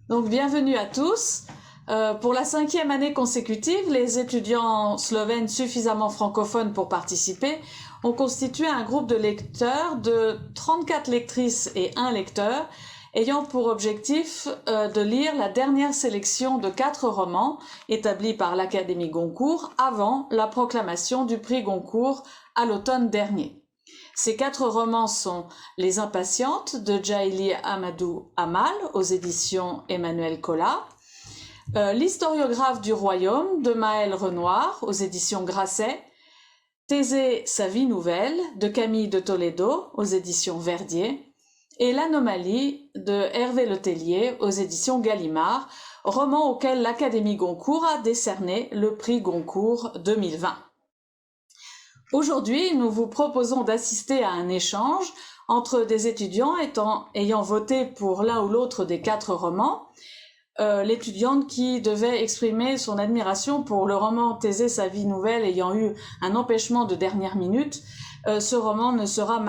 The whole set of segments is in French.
Donc, bienvenue à tous. Pour la 5e année consécutive, les étudiants slovènes suffisamment francophones pour participer ont constitué un groupe de lecteurs de 34 lectrices et 1 lecteur, ayant pour objectif de lire la dernière sélection de 4 romans établis par l'Académie Goncourt avant la proclamation du prix Goncourt à l'automne dernier. Ces 4 romans sont Les Impatientes de Djaïli Amadou Amal aux éditions Emmanuel Colas, L'historiographe du royaume de Maël Renoir aux éditions Grasset, Thésée, sa vie nouvelle de Camille de Toledo aux éditions Verdier et L'Anomalie de Hervé Letellier aux éditions Gallimard, roman auquel l'Académie Goncourt a décerné le prix Goncourt 2020. Aujourd'hui, nous vous proposons d'assister à un échange entre des étudiants ayant voté pour l'un ou l'autre des 4 romans. L'étudiante qui devait exprimer son admiration pour le roman Thésée, sa vie nouvelle ayant eu un empêchement de dernière minute. Ce roman ne sera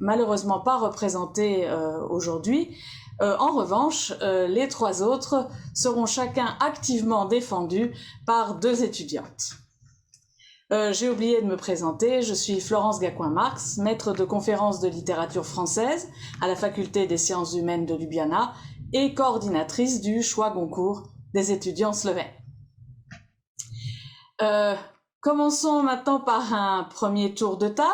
malheureusement pas représenté aujourd'hui. En revanche, les 3 autres seront chacun activement défendus par 2 étudiantes. J'ai oublié de me présenter, je suis Florence Gacouin-Marx, maître de conférences de littérature française à la Faculté des sciences humaines de Ljubljana et coordinatrice du choix Goncourt des étudiants slovènes. Commençons maintenant par un premier tour de table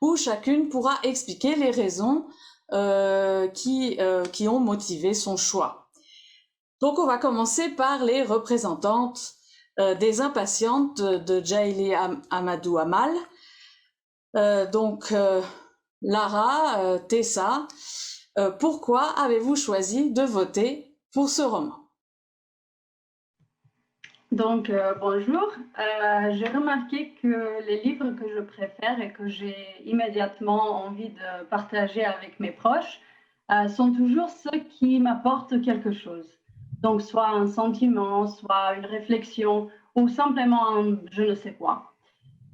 où chacune pourra expliquer les raisons qui ont motivé son choix. Donc on va commencer par les représentantes des Impatientes de Djaïli Amadou Amal. Lara, Tessa, pourquoi avez-vous choisi de voter pour ce roman? Donc, bonjour. J'ai remarqué que les livres que je préfère et que j'ai immédiatement envie de partager avec mes proches sont toujours ceux qui m'apportent quelque chose. Donc, soit un sentiment, soit une réflexion ou simplement un je ne sais quoi.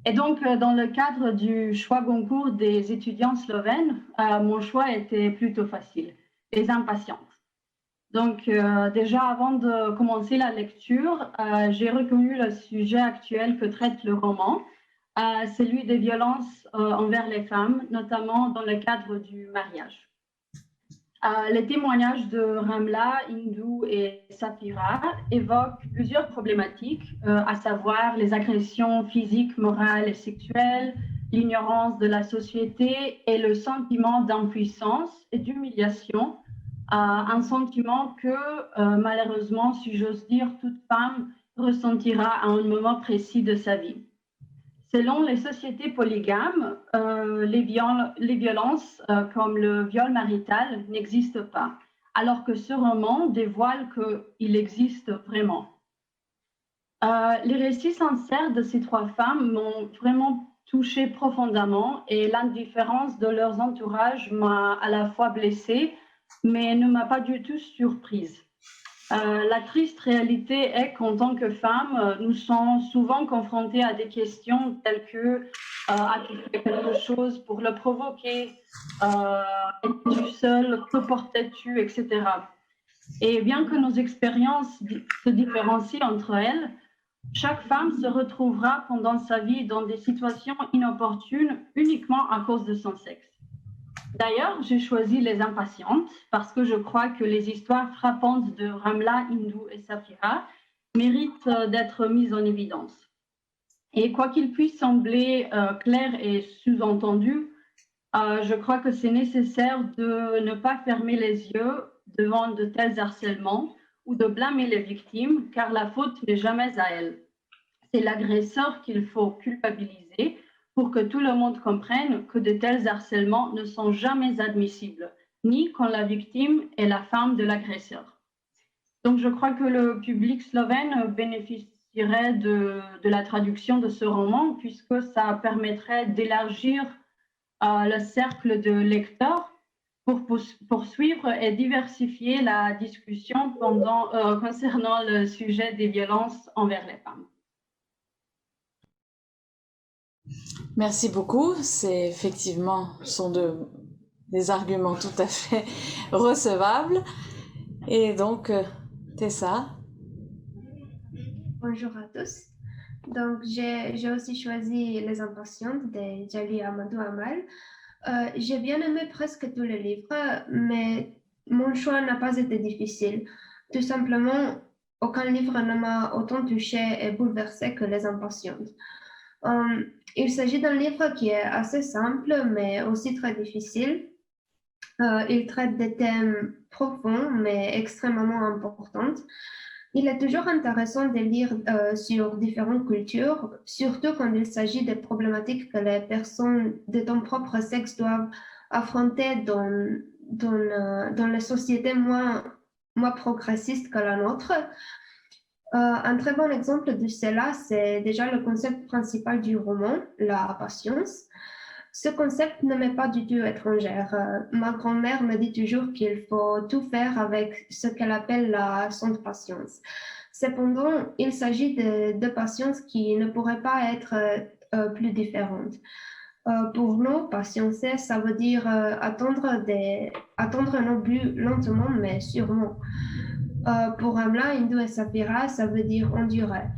Et donc, dans le cadre du choix Goncourt des étudiants slovènes, mon choix était plutôt facile, Les Impatientes. Donc, déjà avant de commencer la lecture, j'ai reconnu le sujet actuel que traite le roman, celui des violences envers les femmes, notamment dans le cadre du mariage. Les témoignages de Ramla, Hindou et Safira évoquent plusieurs problématiques, à savoir les agressions physiques, morales et sexuelles, l'ignorance de la société et le sentiment d'impuissance et d'humiliation, un sentiment que malheureusement, si j'ose dire, toute femme ressentira à un moment précis de sa vie. Selon les sociétés polygames, les violences comme le viol marital n'existent pas, alors que ce roman dévoile qu'il existe vraiment. Les récits sincères de ces 3 femmes m'ont vraiment touchée profondément et l'indifférence de leurs entourages m'a à la fois blessée, mais ne m'a pas du tout surprise. La triste réalité est qu'en tant que femmes, nous sommes souvent confrontées à des questions telles que as-tu fait quelque chose pour le provoquer, es-tu seule, que portais-tu, etc. Et bien que nos expériences se différencient entre elles, chaque femme se retrouvera pendant sa vie dans des situations inopportunes uniquement à cause de son sexe. D'ailleurs, j'ai choisi Les Impatientes parce que je crois que les histoires frappantes de Ramla, Hindou et Safira méritent d'être mises en évidence. Et quoi qu'il puisse sembler clair et sous-entendu, je crois que c'est nécessaire de ne pas fermer les yeux devant de tels harcèlements ou de blâmer les victimes, car la faute n'est jamais à elles. C'est l'agresseur qu'il faut culpabiliser pour que tout le monde comprenne que de tels harcèlements ne sont jamais admissibles, ni quand la victime est la femme de l'agresseur. Donc je crois que le public slovène bénéficierait de la traduction de ce roman, puisque ça permettrait d'élargir le cercle de lecteurs pour poursuivre et diversifier la discussion concernant le sujet des violences envers les femmes. Merci beaucoup. C'est effectivement sont des arguments tout à fait recevables. Et donc, Tessa? Bonjour à tous. Donc, j'ai aussi choisi Les Impatientes de Jali Amadou Amal. J'ai bien aimé presque tous les livres, mais mon choix n'a pas été difficile. Tout simplement, aucun livre ne m'a autant touché et bouleversé que Les Impatientes. Il s'agit d'un livre qui est assez simple, mais aussi très difficile. Il traite des thèmes profonds, mais extrêmement importants. Il est toujours intéressant de lire sur différentes cultures, surtout quand il s'agit des problématiques que les personnes de ton propre sexe doivent affronter dans les sociétés moins progressistes que la nôtre. Un très bon exemple de cela, c'est déjà le concept principal du roman, la patience. Ce concept ne m'est pas du tout étrangère. Ma grand-mère me dit toujours qu'il faut tout faire avec ce qu'elle appelle la sainte patience. Cependant, il s'agit de patience qui ne pourrait pas être plus différente. Pour nous, patiencer, ça veut dire attendre nos buts lentement mais sûrement. Pour Amla, Hindou et Sapira, ça veut dire endurer.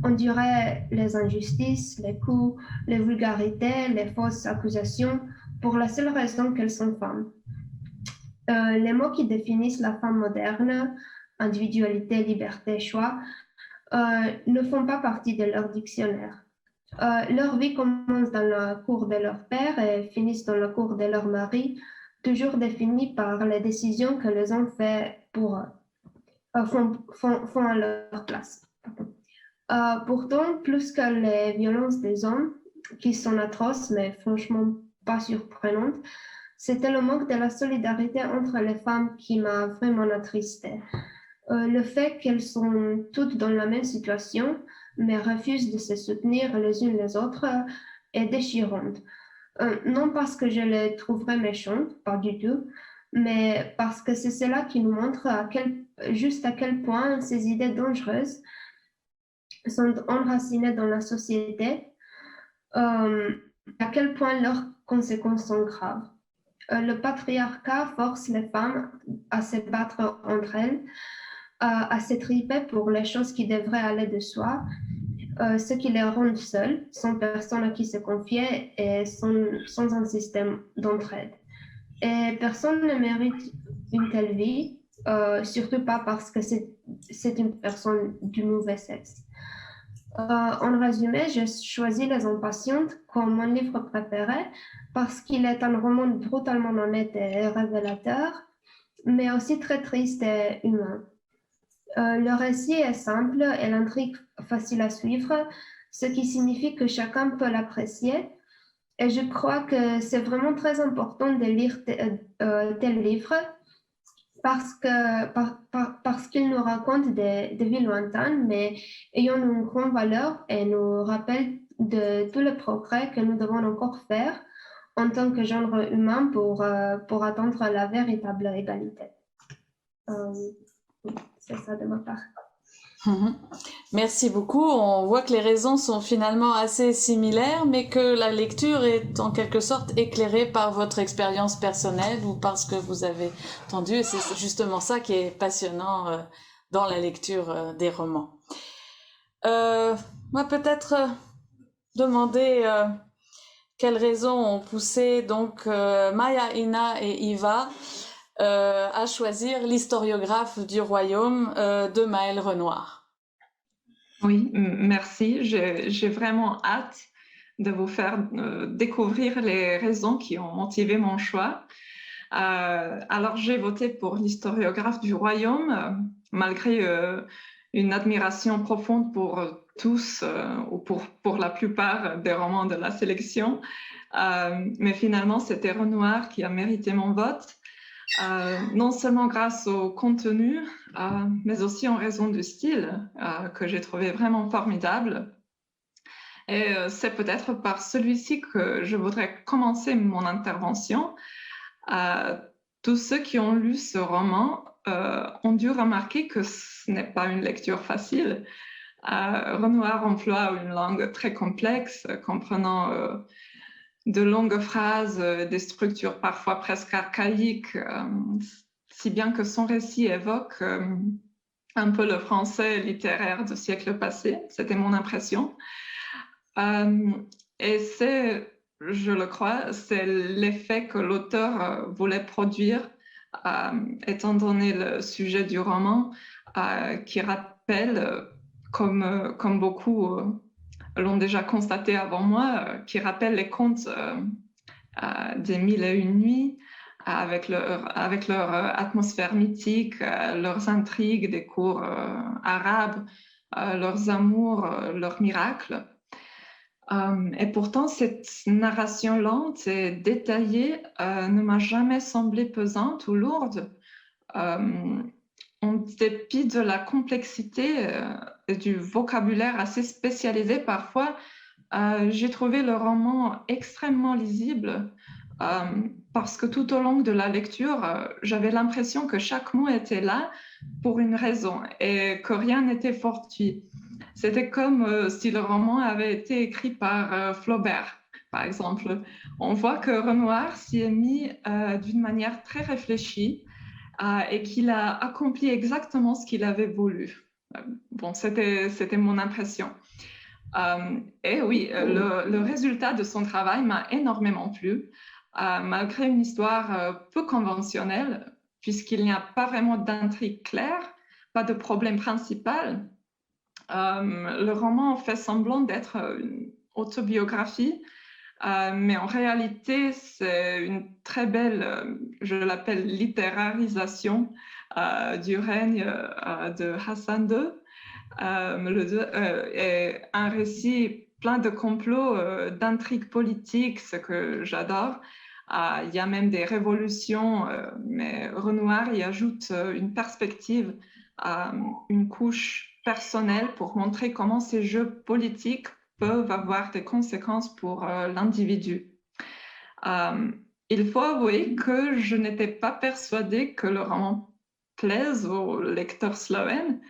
Endurer les injustices, les coups, les vulgarités, les fausses accusations, pour la seule raison qu'elles sont femmes. Les mots qui définissent la femme moderne, individualité, liberté, choix, ne font pas partie de leur dictionnaire. Leur vie commence dans la cour de leur père et finissent dans la cour de leur mari, toujours définie par les décisions que les hommes font à leur place. Pourtant, plus que les violences des hommes, qui sont atroces mais franchement pas surprenantes, c'était le manque de la solidarité entre les femmes qui m'a vraiment attristée. Le fait qu'elles sont toutes dans la même situation, mais refusent de se soutenir les unes les autres, est déchirante. Non parce que je les trouverais méchantes, pas du tout, mais parce que c'est cela qui nous montre juste à quel point ces idées dangereuses sont enracinées dans la société, à quel point leurs conséquences sont graves. Le patriarcat force les femmes à se battre entre elles, à s'étriper pour les choses qui devraient aller de soi, ce qui les rend seules, sans personne à qui se confier et sans un système d'entraide. Et personne ne mérite une telle vie, surtout pas parce que c'est une personne du mauvais sexe. En résumé, j'ai choisi Les Impatientes comme mon livre préféré parce qu'il est un roman brutalement honnête et révélateur, mais aussi très triste et humain. Le récit est simple et l'intrigue facile à suivre, ce qui signifie que chacun peut l'apprécier. Et je crois que c'est vraiment très important de lire tel livre parce qu'il nous raconte des vies lointaines, mais ayant une grande valeur et nous rappelle de tous les progrès que nous devons encore faire en tant que genre humain pour atteindre la véritable égalité. C'est ça de ma part. Merci beaucoup. On voit que les raisons sont finalement assez similaires, mais que la lecture est en quelque sorte éclairée par votre expérience personnelle ou par ce que vous avez entendu. Et c'est justement ça qui est passionnant dans la lecture des romans. Moi, peut-être demander quelles raisons ont poussé donc Maya, Ina et Iva à choisir l'historiographe du royaume de Maëlle Renoir. Oui, merci. J'ai vraiment hâte de vous faire découvrir les raisons qui ont motivé mon choix. Alors, j'ai voté pour l'historiographe du royaume, malgré une admiration profonde pour tous ou pour la plupart des romans de la sélection. Mais finalement, c'était Renoir qui a mérité mon vote. Non seulement grâce au contenu, mais aussi en raison du style que j'ai trouvé vraiment formidable. Et c'est peut-être par celui-ci que je voudrais commencer mon intervention. Tous ceux qui ont lu ce roman ont dû remarquer que ce n'est pas une lecture facile. Renoir emploie une langue très complexe, comprenant de longues phrases, des structures parfois presque archaïques, si bien que son récit évoque un peu le français littéraire du siècle passé. C'était mon impression. Et c'est, je le crois, c'est l'effet que l'auteur voulait produire, étant donné le sujet du roman, qui rappelle, comme beaucoup l'ont déjà constaté avant moi, qui rappelle les contes des Mille et une nuits, avec leur atmosphère mythique, leurs intrigues des cours arabes, leurs amours, leurs miracles. Et pourtant, cette narration lente et détaillée ne m'a jamais semblé pesante ou lourde. En dépit de la complexité et du vocabulaire assez spécialisé parfois, j'ai trouvé le roman extrêmement lisible parce que tout au long de la lecture, j'avais l'impression que chaque mot était là pour une raison et que rien n'était fortuit. C'était comme si le roman avait été écrit par Flaubert, par exemple. On voit que Renoir s'y est mis d'une manière très réfléchie et qu'il a accompli exactement ce qu'il avait voulu. Bon, c'était mon impression. Et oui, le résultat de son travail m'a énormément plu, malgré une histoire peu conventionnelle, puisqu'il n'y a pas vraiment d'intrigue claire, pas de problème principal. Le roman fait semblant d'être une autobiographie, mais en réalité, c'est une très belle, je l'appelle littérarisation du règne de Hassan II. Et un récit plein de complots, d'intrigues politiques, ce que j'adore. Il y a même des révolutions, mais Renoir y ajoute une perspective, une couche personnelle pour montrer comment ces jeux politiques peuvent avoir des conséquences pour l'individu. Il faut avouer que je n'étais pas persuadée que le roman plaise aux lecteurs slovènes,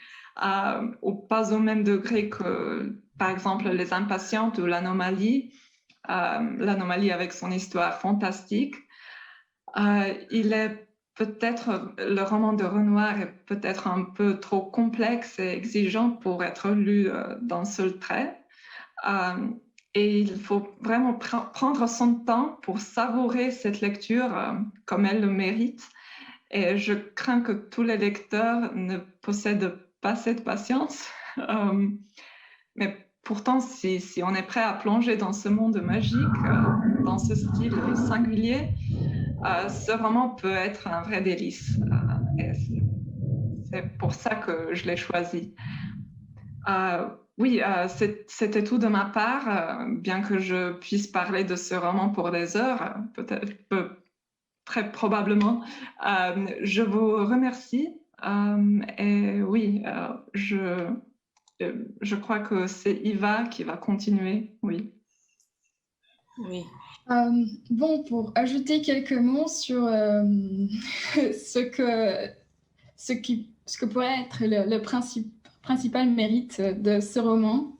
ou pas au même degré que, par exemple, Les Impatientes ou l'Anomalie avec son histoire fantastique. Le roman de Renoir est peut-être un peu trop complexe et exigeant pour être lu d'un seul trait. Et il faut vraiment prendre son temps pour savourer cette lecture comme elle le mérite. Et je crains que tous les lecteurs ne possèdent pas cette patience. Mais pourtant, si on est prêt à plonger dans ce monde magique, dans ce style singulier, ce roman peut être un vrai délice. Et c'est pour ça que je l'ai choisi. Oui, c'était tout de ma part, bien que je puisse parler de ce roman pour des heures, très probablement. Je vous remercie. Et oui, je crois que c'est Iva qui va continuer. Oui. Oui. Bon, pour ajouter quelques mots sur ce que pourrait être le principal mérite de ce roman,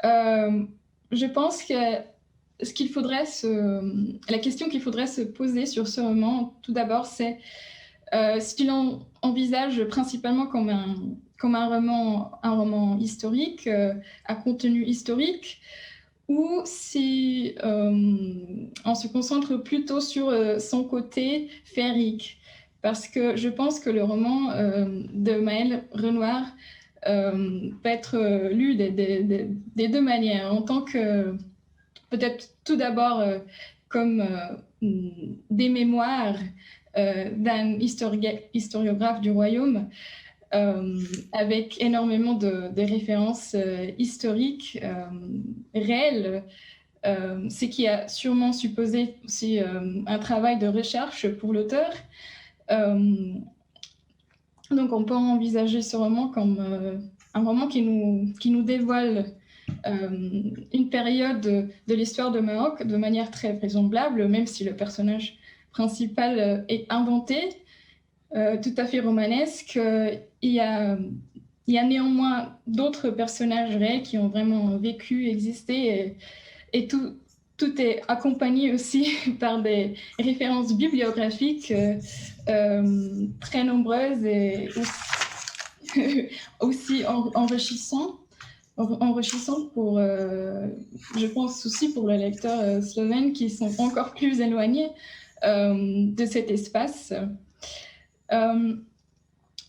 je pense que la question qu'il faudrait se poser sur ce roman, tout d'abord, c'est si l'on envisage principalement comme un roman historique, à contenu historique, ou si on se concentre plutôt sur son côté féerique. Parce que je pense que le roman de Maël Renoir peut être lu des deux manières. En tant que, peut-être tout d'abord, comme des mémoires d'un historiographe du royaume, avec énormément de références historiques réelles, ce qui a sûrement supposé aussi un travail de recherche pour l'auteur. Donc on peut envisager ce roman comme un roman qui nous dévoile une période de l'histoire de Maroc de manière très vraisemblable, même si le personnage principal est inventé, tout à fait romanesque. Il y a néanmoins d'autres personnages réels qui ont vraiment vécu, existé, et tout est accompagné aussi par des références bibliographiques très nombreuses aussi enrichissant pour, je pense aussi pour les lecteurs slovènes qui sont encore plus éloignés de cet espace.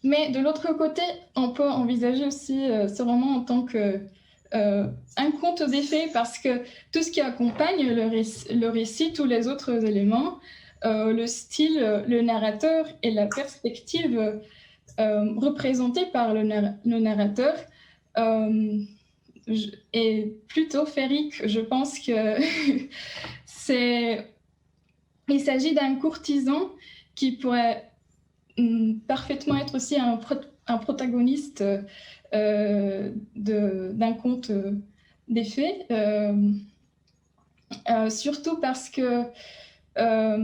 Mais de l'autre côté, on peut envisager aussi ce roman en tant que un conte des fées, parce que tout ce qui accompagne le récit, tous les autres éléments, le style, le narrateur et la perspective représentée par le narrateur est plutôt féerique. Je pense que il s'agit d'un courtisan qui pourrait parfaitement être aussi un protagoniste d'un conte des fées, surtout parce que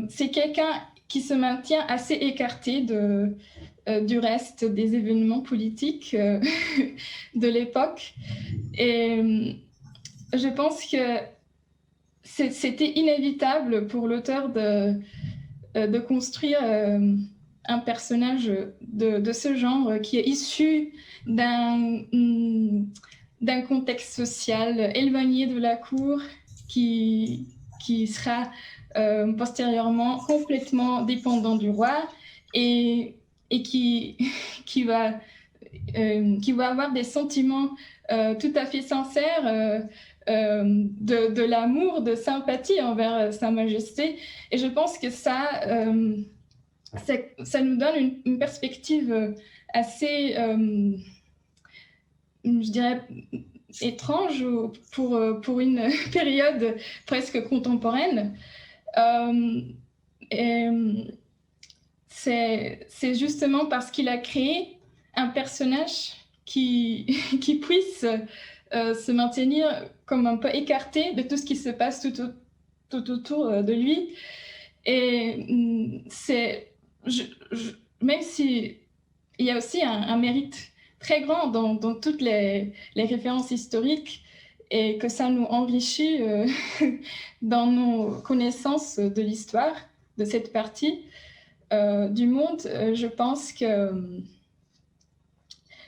c'est quelqu'un qui se maintient assez écarté du reste des événements politiques de l'époque. Et je pense que c'était inévitable pour l'auteur de construire un personnage de ce genre qui est issu d'un contexte social éloigné de la cour, qui sera postérieurement complètement dépendant du roi et qui va avoir des sentiments tout à fait sincères de l'amour, de sympathie envers Sa Majesté. Et je pense que ça nous donne une perspective assez, je dirais, étrange pour une période presque contemporaine. C'est justement parce qu'il a créé un personnage qui puisse se maintenir comme un peu écarté de tout ce qui se passe tout autour de lui. Et même s'il y a aussi un mérite très grand dans toutes les références historiques et que ça nous enrichit dans nos connaissances de l'histoire de cette partie du monde, je pense que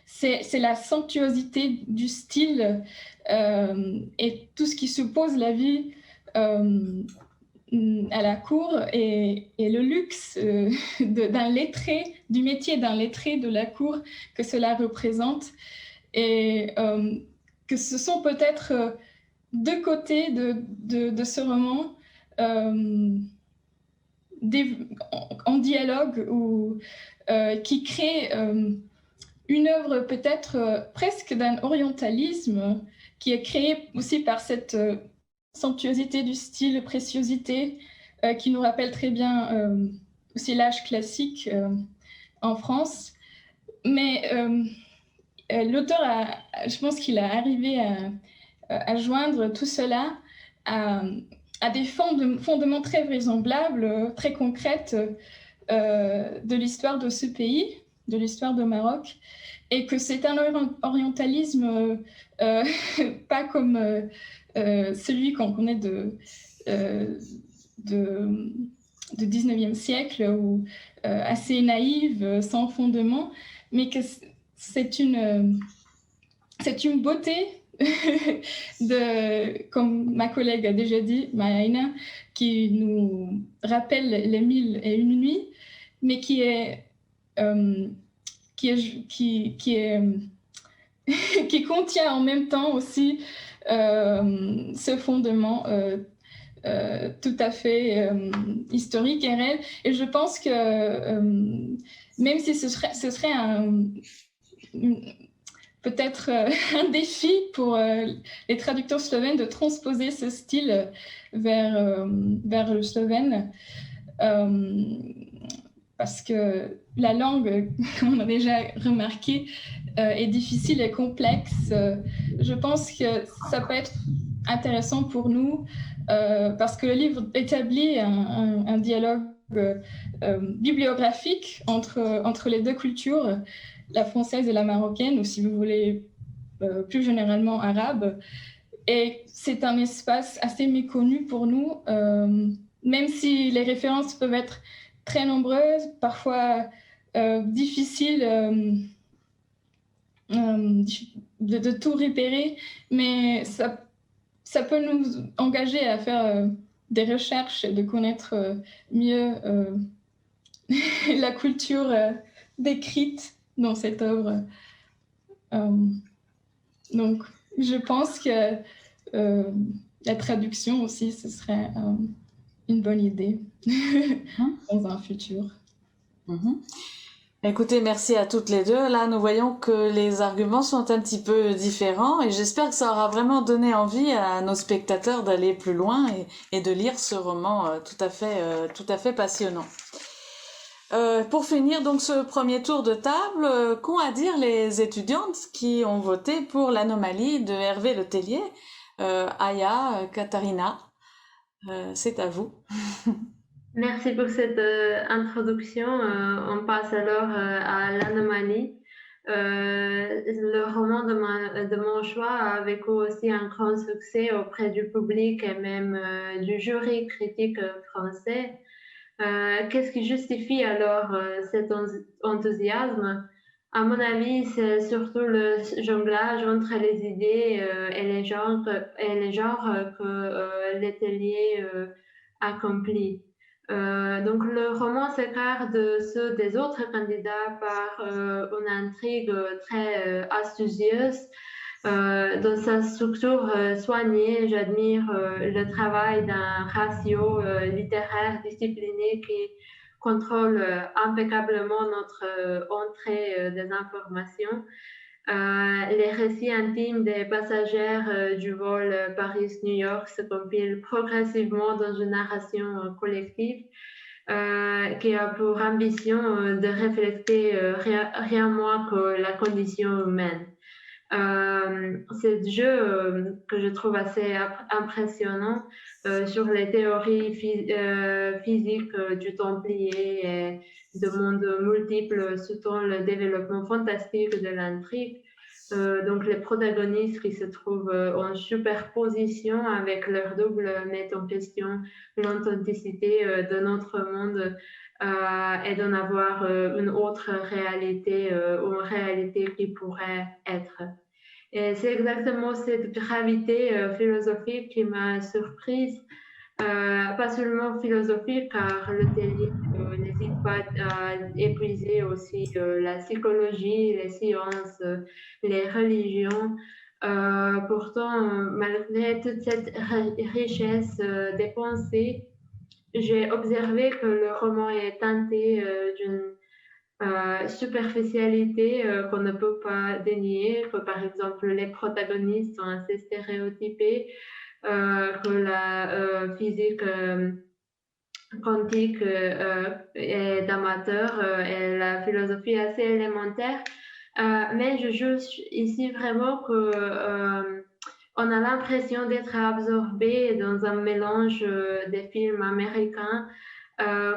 c'est la somptuosité du style et tout ce qui suppose la vie à la cour et le luxe d'un lettré, du métier d'un lettré de la cour que cela représente, et que ce sont peut-être deux côtés de ce roman en dialogue ou qui crée une œuvre peut-être presque d'un orientalisme qui est créé aussi par cette somptuosité du style, préciosité, qui nous rappelle très bien aussi l'âge classique en France. Mais l'auteur, je pense qu'il a arrivé à joindre tout cela à des fondements très vraisemblables, très concrètes de l'histoire de ce pays, de l'histoire du Maroc, et que c'est un orientalisme pas comme celui qu'on connaît de 19e siècle, ou assez naïve, sans fondement, mais que c'est une beauté comme ma collègue a déjà dit, Maïna, qui nous rappelle les 1001 nuits, mais qui contient en même temps aussi ce fondement tout à fait historique et réel. Et je pense que même si ce serait peut-être un défi pour les traducteurs slovènes de transposer ce style vers le slovène, parce que la langue, comme on a déjà remarqué, est difficile et complexe. Je pense que ça peut être intéressant pour nous, parce que le livre établit un dialogue bibliographique entre les deux cultures, la française et la marocaine, ou si vous voulez plus généralement arabe. Et c'est un espace assez méconnu pour nous, même si les références peuvent être très nombreuses, parfois difficiles de tout repérer, mais ça peut nous engager à faire des recherches et de connaître mieux la culture décrite dans cette œuvre. Donc, je pense que la traduction aussi, ce serait une bonne idée dans un futur. Écoutez, merci à toutes les deux. Là, nous voyons que les arguments sont un petit peu différents et j'espère que ça aura vraiment donné envie à nos spectateurs d'aller plus loin et de lire ce roman tout à fait passionnant. Pour finir donc ce premier tour de table, qu'ont à dire les étudiantes qui ont voté pour l'Anomalie de Hervé Letellier? Aya, Katharina, c'est à vous. Merci pour cette introduction. On passe alors à l'Anomalie. Le roman de mon choix a vécu aussi un grand succès auprès du public et même du jury critique français. Qu'est-ce qui justifie alors cet enthousiasme? À mon avis, c'est surtout le jonglage entre les idées et les genres que Letellier accomplit. Donc le roman s'écarte de ceux des autres candidats par une intrigue très astucieuse. Dans sa structure soignée, j'admire le travail d'un ratio littéraire discipliné qui contrôle impeccablement notre entrée des informations. Les récits intimes des passagères du vol Paris-New York se compilent progressivement dans une narration collective qui a pour ambition de refléter rien moins que la condition humaine. C'est le jeu que je trouve assez impressionnant sur les théories physiques du Templier et de mondes multiples sous-tend le développement fantastique de l'intrigue. Donc les protagonistes qui se trouvent en superposition avec leur double mettent en question l'authenticité de notre monde et d'en avoir une autre réalité ou une réalité qui pourrait être. Et c'est exactement cette gravité philosophique qui m'a surprise. Pas seulement philosophique, car Letellier n'hésite pas à épuiser aussi la psychologie, les sciences, les religions. Pourtant, malgré toute cette richesse des pensées, j'ai observé que le roman est teinté d'une superficialité qu'on ne peut pas dénier, que par exemple les protagonistes sont assez stéréotypés, que la physique quantique est d'amateur et la philosophie assez élémentaire. Mais je juge ici vraiment que on a l'impression d'être absorbé dans un mélange des films américains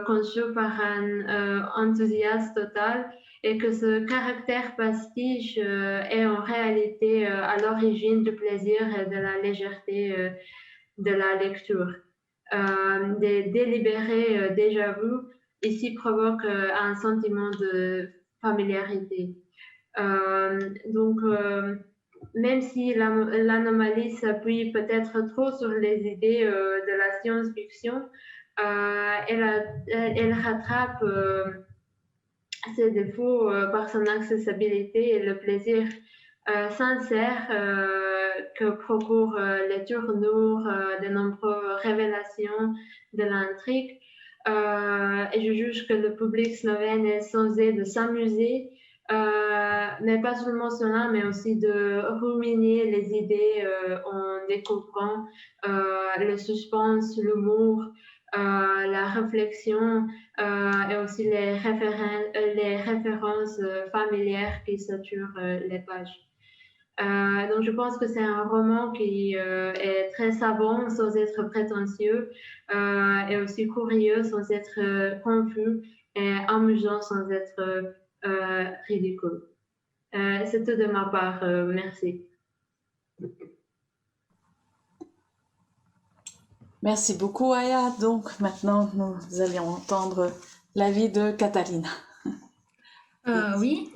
conçus par un enthousiasme total et que ce caractère pastiche est en réalité à l'origine du plaisir et de la légèreté de la lecture. Des délibérés déjà-vu ici provoquent un sentiment de familiarité. Donc, même si l'anomalie s'appuie peut-être trop sur les idées de la science-fiction, elle rattrape ses défauts par son accessibilité et le plaisir sincère que procurent les tournures de nombreuses révélations de l'intrigue. Et je juge que le public slovène est censé de s'amuser, mais pas seulement cela, mais aussi de ruminer les idées en découvrant le suspense, l'humour, la réflexion et aussi les références familières qui saturent les pages. Donc je pense que c'est un roman qui est très savant sans être prétentieux et aussi curieux sans être confus et amusant sans être ridicule. C'est tout de ma part. Merci. Merci beaucoup, Aya. Donc maintenant, nous allions entendre l'avis de Katharina. Oui.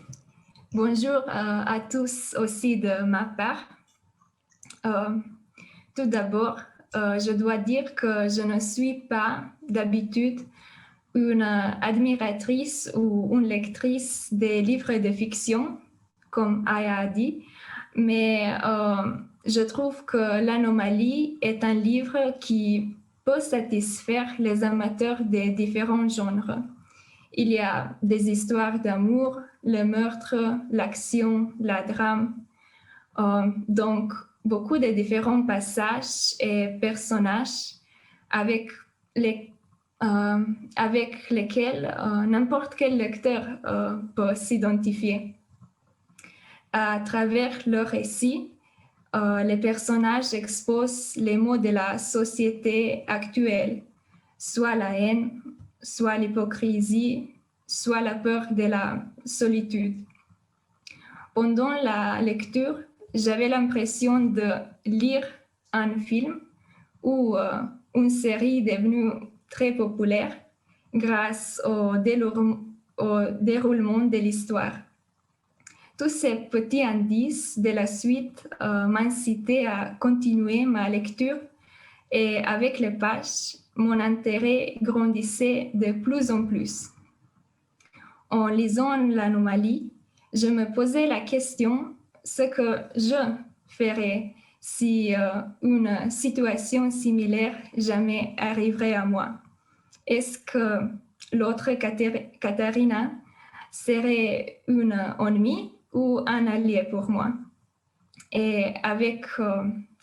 Bonjour à tous aussi de ma part. Tout d'abord, je dois dire que je ne suis pas d'habitude une admiratrice ou une lectrice des livres de fiction, comme Aya a dit, mais je trouve que L'Anomalie est un livre qui peut satisfaire les amateurs des différents genres. Il y a des histoires d'amour, le meurtre, l'action, la drame, donc beaucoup de différents passages et personnages avec lesquels n'importe quel lecteur peut s'identifier. À travers leur récit, les personnages exposent les maux de la société actuelle, soit la haine, soit l'hypocrisie, soit la peur de la solitude. Pendant la lecture, j'avais l'impression de lire un film ou une série devenue très populaire grâce au déroulement de l'histoire. Tous ces petits indices de la suite m'incitaient à continuer ma lecture et avec les pages, mon intérêt grandissait de plus en plus. En lisant L'Anomalie, je me posais la question ce que je ferais si une situation similaire jamais arriverait à moi. Est-ce que l'autre Katharina serait une ennemie ou un allié pour moi? Et avec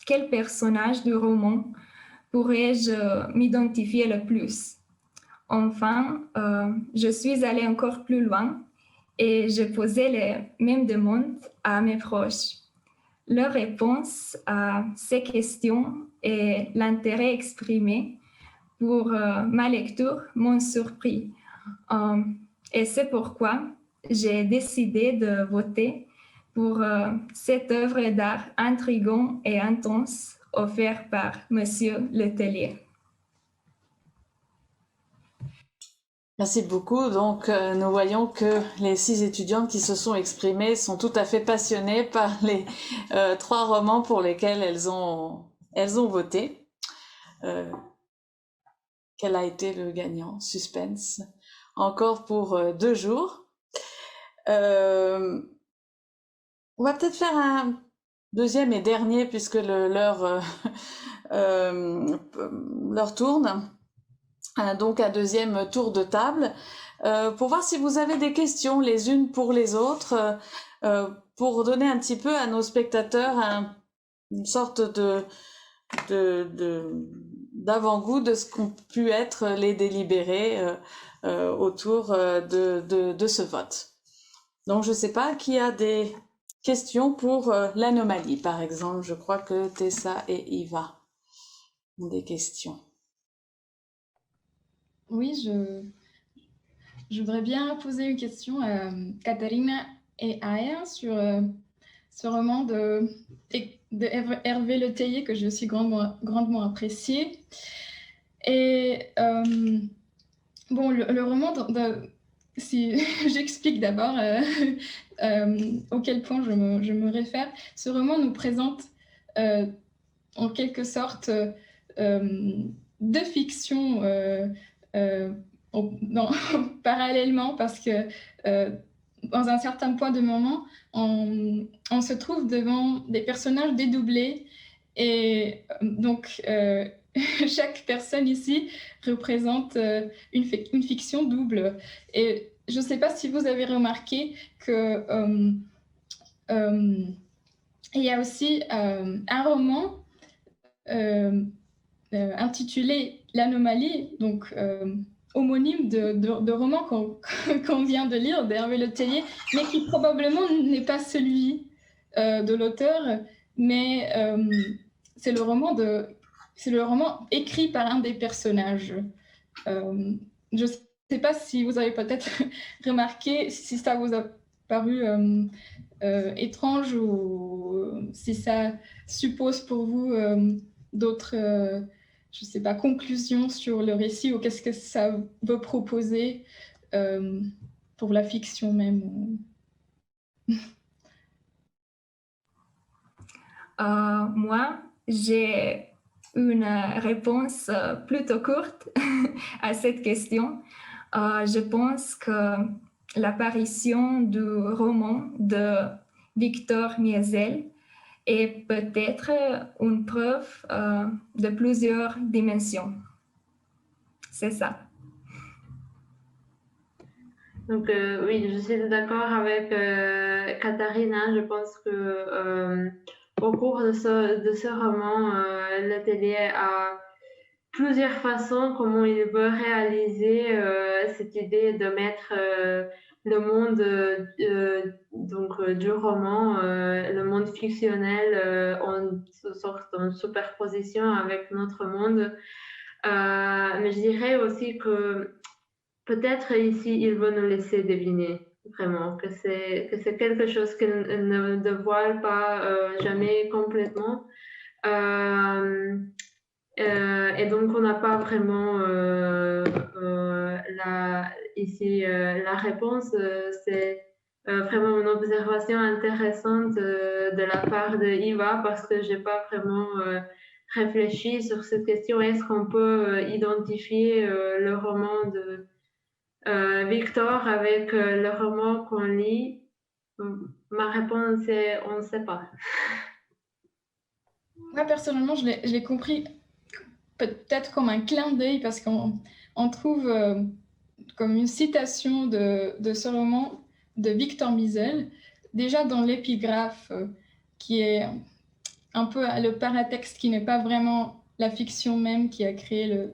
quel personnage du roman pourrais-je m'identifier le plus? Enfin, je suis allée encore plus loin et je posais les mêmes demandes à mes proches. Leur réponse à ces questions et l'intérêt exprimé pour ma lecture m'ont surpris. Et c'est pourquoi j'ai décidé de voter pour cette œuvre d'art intrigante et intense offerte par Monsieur Letellier. Merci beaucoup. Donc, nous voyons que les 6 étudiantes qui se sont exprimées sont tout à fait passionnées par les 3 romans pour lesquels elles ont voté. Quel a été le gagnant? Suspense. Encore pour 2 jours. On va peut-être faire un deuxième et dernier puisque l'heure tourne. Donc un deuxième tour de table pour voir si vous avez des questions les unes pour les autres, pour donner un petit peu à nos spectateurs une sorte d'avant-goût de ce qu'ont pu être les délibérés autour de ce vote. Donc je ne sais pas qui a des questions pour l'anomalie, par exemple. Je crois que Tessa et Iva ont des questions. Oui, je voudrais bien poser une question à Katharina et Aya sur ce roman de Hervé Letellier que j'ai aussi grandement apprécié. Et bon, le roman, si j'explique d'abord auquel point je me réfère, ce roman nous présente en quelque sorte deux fictions parallèlement, parce que dans un certain point de moment, on se trouve devant des personnages dédoublés et donc chaque personne ici représente une fiction double. Et je ne sais pas si vous avez remarqué que il y a aussi un roman intitulé L'Anomalie, donc homonyme de roman qu'on vient de lire d'Hervé Letellier, mais qui probablement n'est pas celui de l'auteur, mais c'est le roman écrit par un des personnages. Je ne sais pas si vous avez peut-être remarqué, si ça vous a paru étrange ou si ça suppose pour vous d'autres, je ne sais pas, conclusions sur le récit, ou qu'est-ce que ça veut proposer pour la fiction même. Moi, j'ai une réponse plutôt courte à cette question. Je pense que l'apparition du roman de Victor Miesel est peut-être une preuve de plusieurs dimensions. C'est ça. Donc oui, je suis d'accord avec Katharina. Je pense que au cours de ce roman, l'atelier a plusieurs façons comment il veut réaliser cette idée de mettre le monde du roman, le monde fictionnel en sorte de superposition avec notre monde. Mais je dirais aussi que peut-être ici, il veut nous laisser deviner vraiment que c'est quelque chose qu'il ne dévoile pas jamais complètement. Et donc, on n'a pas vraiment ici la réponse. C'est vraiment une observation intéressante de la part de Iva parce que je n'ai pas vraiment réfléchi sur cette question. Est-ce qu'on peut identifier le roman de Victor avec le roman qu'on lit? Ma réponse est on ne sait pas. Moi, personnellement, je l'ai compris peut-être comme un clin d'œil parce qu'on trouve comme une citation de ce roman de Victor Miesel, déjà dans l'épigraphe qui est un peu le paratexte qui n'est pas vraiment la fiction même qui a créé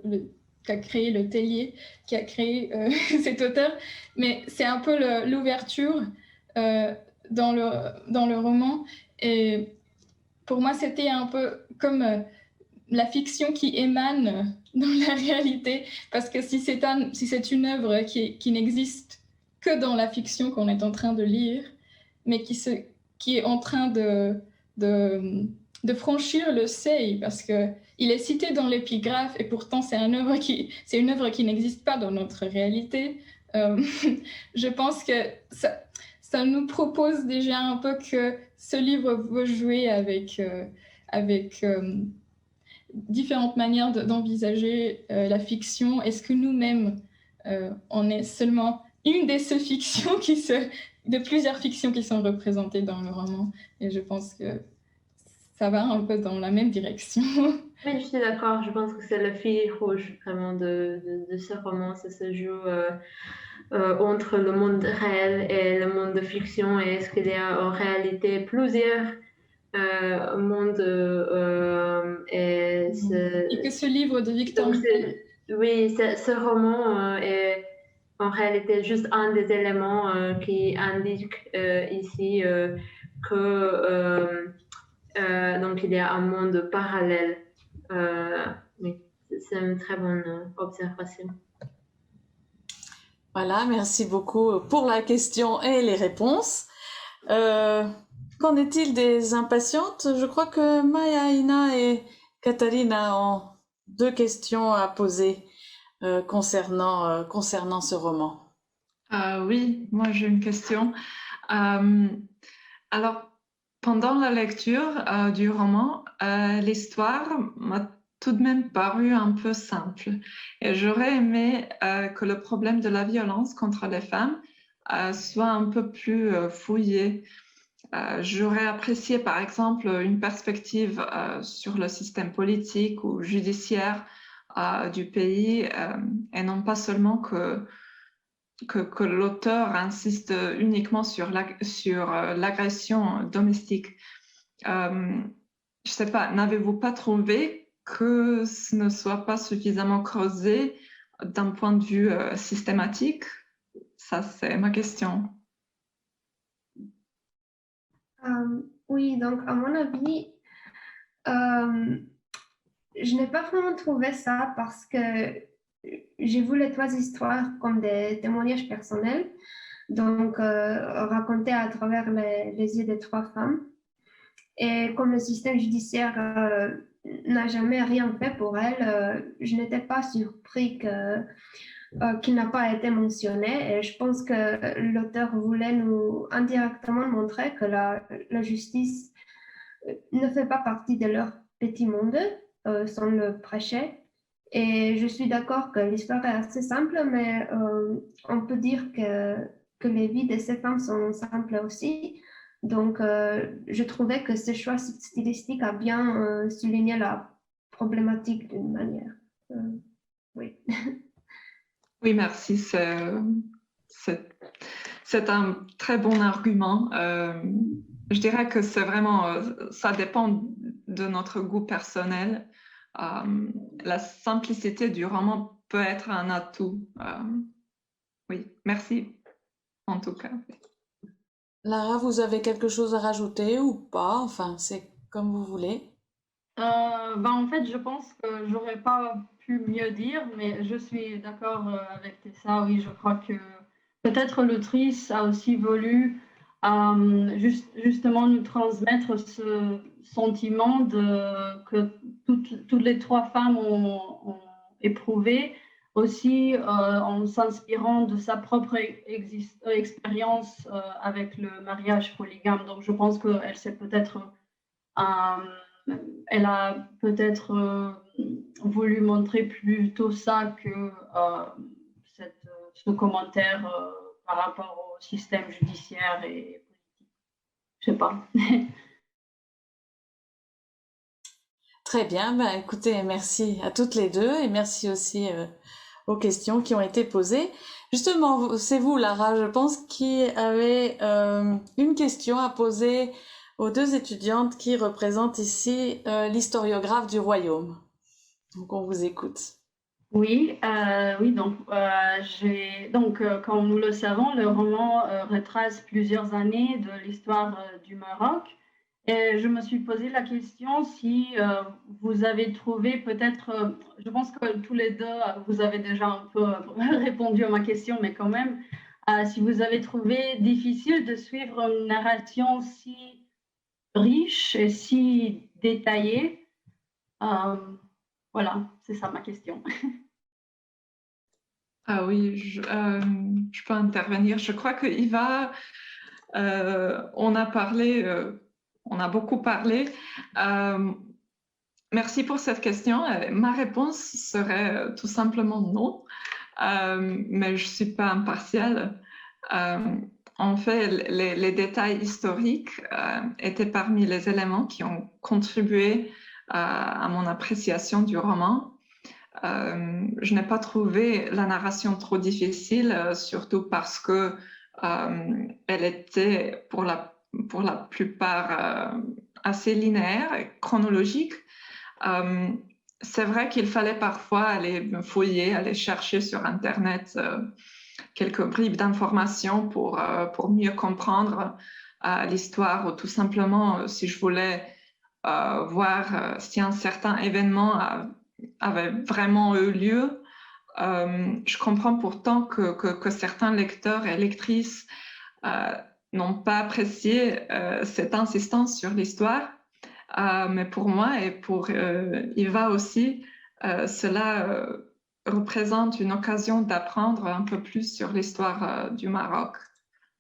qui a créé le Tellier, qui a créé cet auteur, mais c'est un peu l'ouverture dans le roman. Et pour moi, c'était un peu comme la fiction qui émane dans la réalité, parce que si c'est une œuvre qui n'existe que dans la fiction qu'on est en train de lire, mais qui est en train de franchir le seuil, parce qu'il est cité dans l'épigraphe, et pourtant c'est une œuvre qui n'existe pas dans notre réalité. Je pense que ça nous propose déjà un peu que ce livre veut jouer avec différentes manières d'envisager la fiction. Est-ce que nous-mêmes, on est seulement une des seules fictions de plusieurs fictions qui sont représentées dans le roman? Et je pense que ça va un peu dans la même direction. Oui, je suis d'accord. Je pense que c'est le fil rouge vraiment de ce roman. Ça se joue entre le monde réel et le monde de fiction. Et est-ce qu'il y a en réalité plusieurs mondes et que ce livre de Victor Miesel... Oui, ce roman est en réalité juste un des éléments qui indique ici que donc il y a un monde parallèle. Oui, c'est une très bonne observation. Voilà, merci beaucoup pour la question et les réponses. Qu'en est-il des impatientes? Je crois que Maya, Ina et Katharina ont 2 questions à poser concernant ce roman. Oui, moi j'ai une question. Alors, pendant la lecture du roman, l'histoire m'a tout de même paru un peu simple. Et j'aurais aimé que le problème de la violence contre les femmes soit un peu plus fouillé. J'aurais apprécié, par exemple, une perspective sur le système politique ou judiciaire du pays et non pas seulement que l'auteur insiste uniquement sur l'agression domestique. Je sais pas, n'avez-vous pas trouvé que ce ne soit pas suffisamment creusé d'un point de vue systématique? Ça, c'est ma question. Oui, donc à mon avis, je n'ai pas vraiment trouvé ça parce que j'ai vu les 3 histoires comme des témoignages personnels, donc racontés à travers les yeux des 3 femmes. Et comme le système judiciaire n'a jamais rien fait pour elles, je n'étais pas surpris qui n'a pas été mentionné. Et je pense que l'auteur voulait nous indirectement montrer que la justice ne fait pas partie de leur petit monde sans le prêcher. Et je suis d'accord que l'histoire est assez simple, mais on peut dire que les vies de ces femmes sont simples aussi. Donc, je trouvais que ce choix stylistique a bien souligné la problématique d'une manière. Oui. Oui, merci. C'est un très bon argument. Je dirais que c'est vraiment, ça dépend de notre goût personnel. La simplicité du roman peut être un atout. Oui, merci en tout cas. Lara, vous avez quelque chose à rajouter ou pas? Enfin, c'est comme vous voulez. En fait, je pense que j'aurais pas pu mieux dire, mais je suis d'accord avec Tessa. Oui, je crois que peut-être l'autrice a aussi voulu justement nous transmettre ce sentiment que toutes les trois femmes ont éprouvé, aussi en s'inspirant de sa propre expérience avec le mariage polygame. Donc, je pense qu'elle s'est peut-être elle a peut-être voulu montrer plutôt ça que ce commentaire par rapport au système judiciaire et politique. Je sais pas. Très bien, écoutez, merci à toutes les deux et merci aussi aux questions qui ont été posées. Justement, c'est vous, Lara, je pense, qui avez une question à poser aux deux étudiantes qui représentent ici l'historiographe du royaume. Donc, on vous écoute. Oui, donc, comme nous le savons, le roman retrace plusieurs années de l'histoire du Maroc. Et je me suis posé la question si vous avez trouvé peut-être, je pense que tous les deux, vous avez déjà un peu répondu à ma question, mais quand même, si vous avez trouvé difficile de suivre une narration si riche et si détaillée. Voilà, c'est ça ma question. Ah oui, je peux intervenir. Je crois que Iva, on a beaucoup parlé. Merci pour cette question. Ma réponse serait tout simplement non, mais je ne suis pas impartiale. En fait, les détails historiques étaient parmi les éléments qui ont contribué à mon appréciation du roman. Je n'ai pas trouvé la narration trop difficile, surtout parce que elle était pour la plupart assez linéaire et chronologique. C'est vrai qu'il fallait parfois aller fouiller, aller chercher sur Internet quelques bribes d'informations pour mieux comprendre l'histoire, ou tout simplement si je voulais voir si un certain événement avait vraiment eu lieu. Je comprends pourtant que certains lecteurs et lectrices n'ont pas apprécié cette insistance sur l'histoire, mais pour moi et pour Iva aussi, cela représente une occasion d'apprendre un peu plus sur l'histoire du Maroc.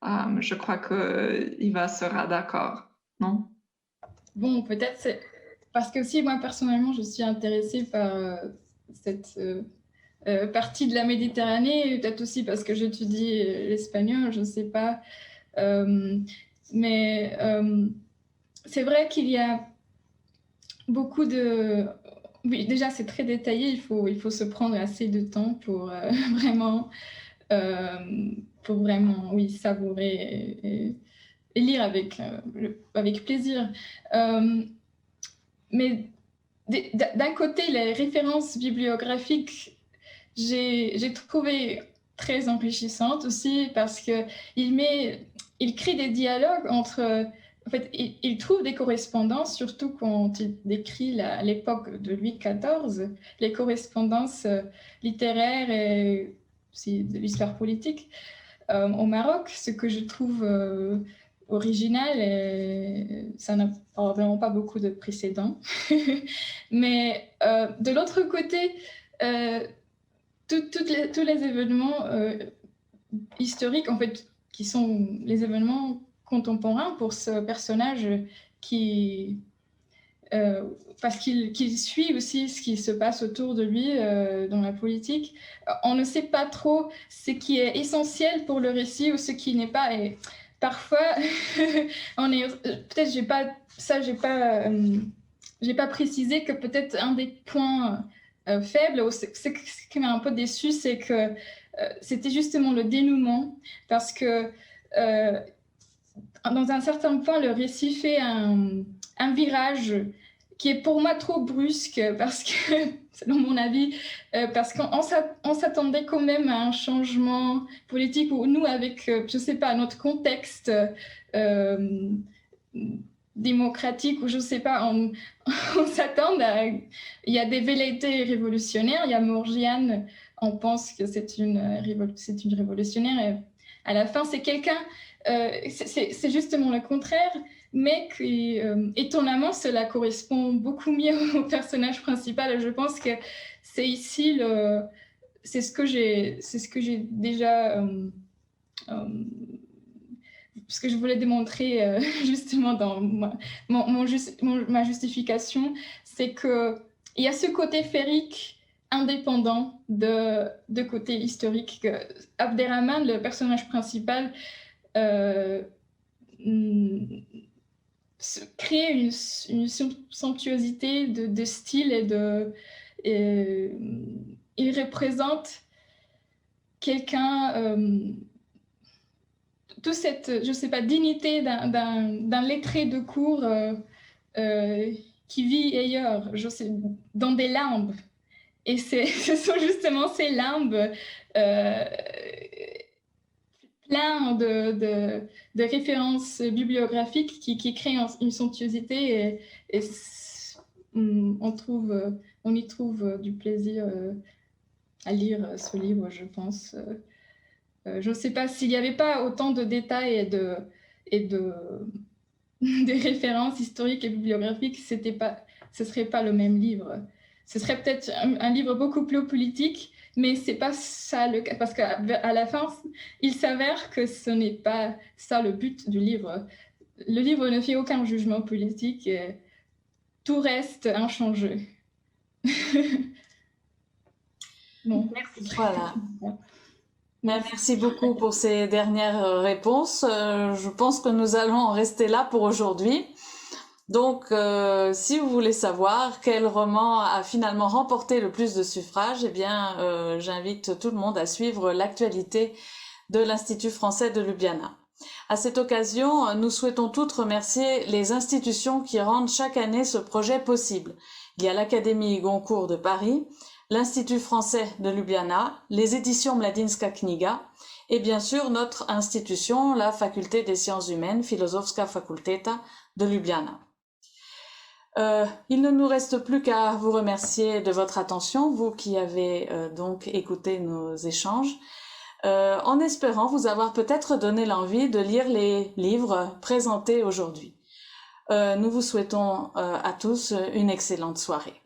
Je crois que Iva sera d'accord, non? Bon, peut-être c'est parce que aussi moi personnellement je suis intéressée par cette partie de la Méditerranée, peut-être aussi parce que j'étudie l'espagnol, je ne sais pas. Mais c'est vrai qu'il y a beaucoup de... Oui, déjà c'est très détaillé, il faut se prendre assez de temps pour vraiment oui, savourer et lire avec plaisir. Mais d'un côté, les références bibliographiques, j'ai trouvé très enrichissantes aussi parce qu'il crée des dialogues entre... En fait, il trouve des correspondances, surtout quand il décrit l'époque de Louis XIV, les correspondances littéraires et aussi de l'histoire politique au Maroc, ce que je trouve original et ça n'a probablement pas beaucoup de précédents. Mais de l'autre côté, tous les événements historiques, en fait, qui sont les événements contemporains pour ce personnage parce qu'il suit aussi ce qui se passe autour de lui dans la politique. On ne sait pas trop ce qui est essentiel pour le récit ou ce qui n'est pas. Et parfois, peut-être j'ai pas précisé que peut-être un des points faibles, ou ce qui m'a un peu déçu, c'est que c'était justement le dénouement, parce que dans un certain point, le récit fait un virage qui est pour moi trop brusque, parce que, selon mon avis, parce qu'on s'attendait quand même à un changement politique où nous, avec, je sais pas, notre contexte démocratique, ou je sais pas, on s'attend à... Il y a des velléités révolutionnaires, il y a Morgiane, on pense que c'est une révolutionnaire, et à la fin, c'est quelqu'un... c'est justement le contraire, mais qui, étonnamment, cela correspond beaucoup mieux au personnage principal. Et je pense que c'est ici c'est ce que j'ai déjà, ce que je voulais démontrer justement dans ma justification, c'est que il y a ce côté féerique indépendant de côté historique. Que Abderrahmane, le personnage principal, créer une somptuosité de style et il représente quelqu'un, toute cette, je sais pas, dignité d'un lettré de cour qui vit ailleurs, dans des limbes. Et ce sont justement ces limbes plein de références bibliographiques qui créent une somptuosité et on y trouve du plaisir à lire ce livre, je pense. Je ne sais pas s'il n'y avait pas autant de détails et des références historiques et bibliographiques, ce ne serait pas le même livre. Ce serait peut-être un livre beaucoup plus politique, mais c'est pas ça le cas, parce qu'à la fin, il s'avère que ce n'est pas ça le but du livre. Le livre ne fait aucun jugement politique, et tout reste inchangé. Bon, merci. Voilà. Merci beaucoup pour ces dernières réponses. Je pense que nous allons en rester là pour aujourd'hui. Donc, si vous voulez savoir quel roman a finalement remporté le plus de suffrages, eh bien, j'invite tout le monde à suivre l'actualité de l'Institut français de Ljubljana. À cette occasion, nous souhaitons toutes remercier les institutions qui rendent chaque année ce projet possible. Il y a l'Académie Goncourt de Paris, l'Institut français de Ljubljana, les éditions Mladinska Knjiga et bien sûr notre institution, la Faculté des sciences humaines, Filozofska fakulteta de Ljubljana. Il ne nous reste plus qu'à vous remercier de votre attention, vous qui avez donc écouté nos échanges, en espérant vous avoir peut-être donné l'envie de lire les livres présentés aujourd'hui. Nous vous souhaitons à tous une excellente soirée.